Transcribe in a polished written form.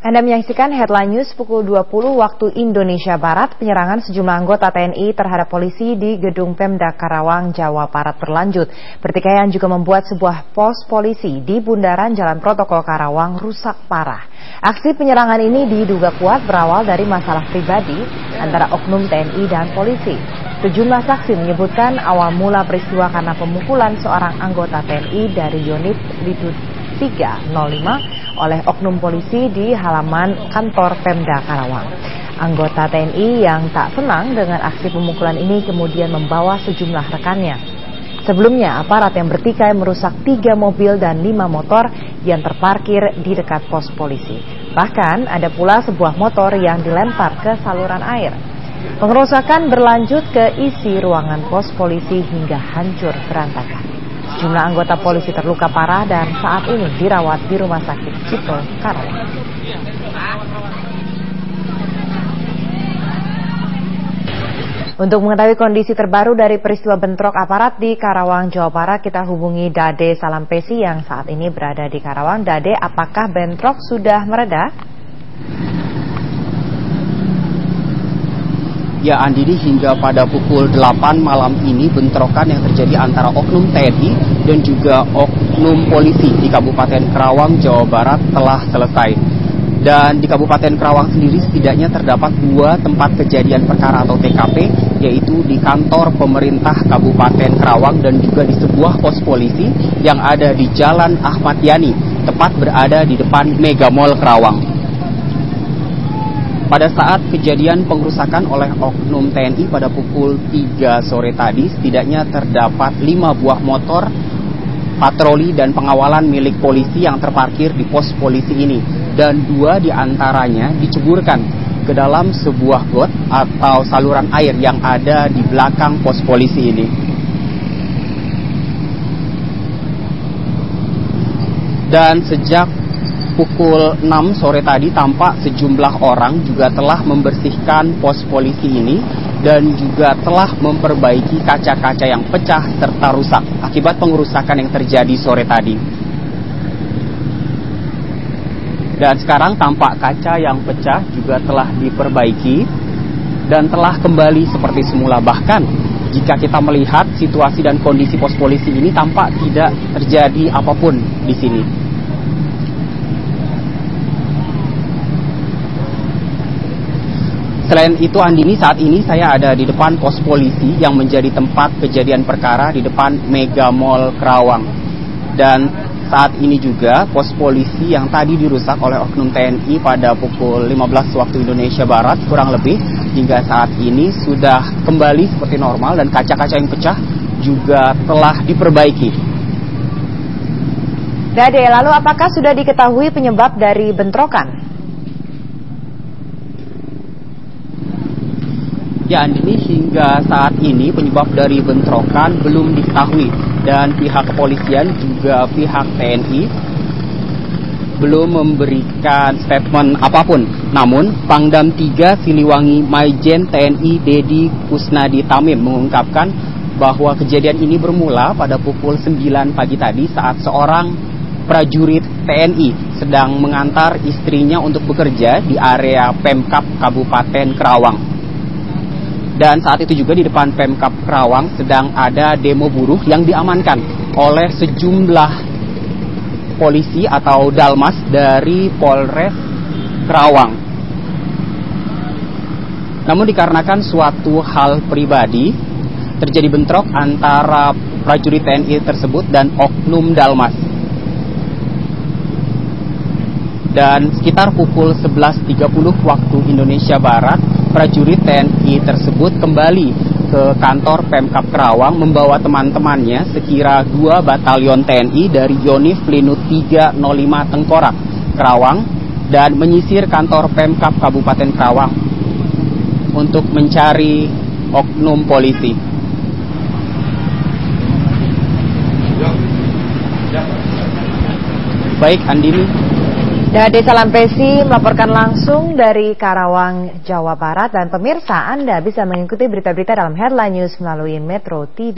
Anda menyaksikan Headline News pukul 20 waktu Indonesia Barat. Penyerangan sejumlah anggota TNI terhadap polisi di Gedung Pemda Karawang, Jawa Barat berlanjut. Pertikaian juga membuat sebuah pos polisi di bundaran Jalan Protokol Karawang rusak parah. Aksi penyerangan ini diduga kuat berawal dari masalah pribadi antara oknum TNI dan polisi. Sejumlah saksi menyebutkan awal mula peristiwa karena pemukulan seorang anggota TNI dari unit Ditut 305 oleh oknum polisi di halaman kantor Pemda Karawang. Anggota TNI yang tak senang dengan aksi pemukulan ini kemudian membawa sejumlah rekannya. Sebelumnya, aparat yang bertikai merusak 3 mobil dan 5 motor yang terparkir di dekat pos polisi. Bahkan ada pula sebuah motor yang dilempar ke saluran air. Pengerusakan berlanjut ke isi ruangan pos polisi hingga hancur berantakan. Sejumlah anggota polisi terluka parah dan saat ini dirawat di Rumah Sakit Cipto, Karawang. Untuk mengetahui kondisi terbaru dari peristiwa bentrok aparat di Karawang, Jawa Barat, kita hubungi Dade Salampesi yang saat ini berada di Karawang. Dade, apakah bentrok sudah mereda? Ya, Andini, hingga pada pukul 8 malam ini bentrokan yang terjadi antara oknum TNI dan juga oknum polisi di Kabupaten Karawang, Jawa Barat telah selesai. Dan di Kabupaten Karawang sendiri setidaknya terdapat 2 tempat kejadian perkara atau TKP, yaitu di kantor pemerintah Kabupaten Karawang dan juga di sebuah pos polisi yang ada di Jalan Ahmad Yani, tepat berada di depan Mega Mall Karawang. Pada saat kejadian pengerusakan oleh oknum TNI pada pukul 3 sore tadi, setidaknya terdapat 5 buah motor patroli dan pengawalan milik polisi yang terparkir di pos polisi ini. Dan 2 diantaranya diceburkan ke dalam sebuah got atau saluran air yang ada di belakang pos polisi ini. Dan sejak pukul 6 sore tadi tampak sejumlah orang juga telah membersihkan pos polisi ini dan juga telah memperbaiki kaca-kaca yang pecah serta rusak akibat pengerusakan yang terjadi sore tadi. Dan sekarang tampak kaca yang pecah juga telah diperbaiki dan telah kembali seperti semula. Bahkan jika kita melihat situasi dan kondisi pos polisi ini tampak tidak terjadi apapun di sini. Selain itu, Andini, saat ini saya ada di depan pos polisi yang menjadi tempat kejadian perkara di depan Mega Mall Karawang. Dan saat ini juga pos polisi yang tadi dirusak oleh oknum TNI pada pukul 15 waktu Indonesia Barat kurang lebih hingga saat ini sudah kembali seperti normal dan kaca-kaca yang pecah juga telah diperbaiki. Dade, lalu apakah sudah diketahui penyebab dari bentrokan? Ya, Andini, hingga saat ini penyebab dari bentrokan belum diketahui dan pihak kepolisian juga pihak TNI belum memberikan statement apapun. Namun, Pangdam 3 Siliwangi Maijen TNI Dedi Kusnadi Tamim mengungkapkan bahwa kejadian ini bermula pada pukul 9 pagi tadi saat seorang prajurit TNI sedang mengantar istrinya untuk bekerja di area Pemkab Kabupaten Karawang. Dan saat itu juga di depan Pemkab Karawang sedang ada demo buruh yang diamankan oleh sejumlah polisi atau dalmas dari Polres Karawang. Namun dikarenakan suatu hal pribadi, terjadi bentrok antara prajurit TNI tersebut dan oknum dalmas. Dan sekitar pukul 11.30 waktu Indonesia Barat, prajurit TNI tersebut kembali ke kantor Pemkab Karawang membawa teman-temannya sekira 2 batalion TNI dari Yonif Linut 305 Tengkorak, Karawang, dan menyisir kantor Pemkab Kabupaten Karawang untuk mencari oknum polisi. Baik, Andini. Dade Salampesi melaporkan langsung dari Karawang, Jawa Barat. Dan pemirsa, Anda bisa mengikuti berita-berita dalam Headline News melalui Metro TV.